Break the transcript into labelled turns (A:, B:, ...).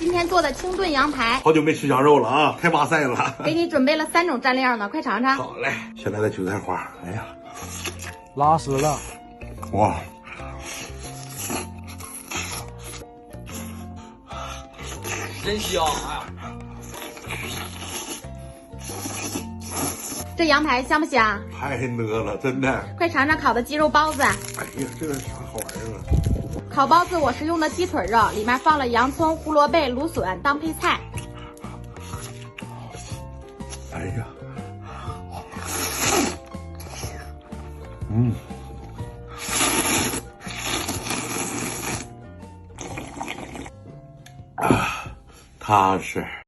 A: 今天做的清炖羊排，
B: 好久没吃羊肉了啊，太哇塞了！
A: 给你准备了3种蘸料呢，快尝尝。
B: 好嘞，先来个韭菜花，哎呀，
C: 拉丝了，
B: 哇！
C: 真香！哎呀，
A: 这羊排香不香？
B: 太呢了，真的。
A: 快尝尝烤的鸡肉包子。
B: 哎呀，这个啥好玩意儿啊？
A: 烤包子我是用的鸡腿肉，里面放了洋葱、胡萝卜、芦笋当配菜。
B: 哎呀，踏实。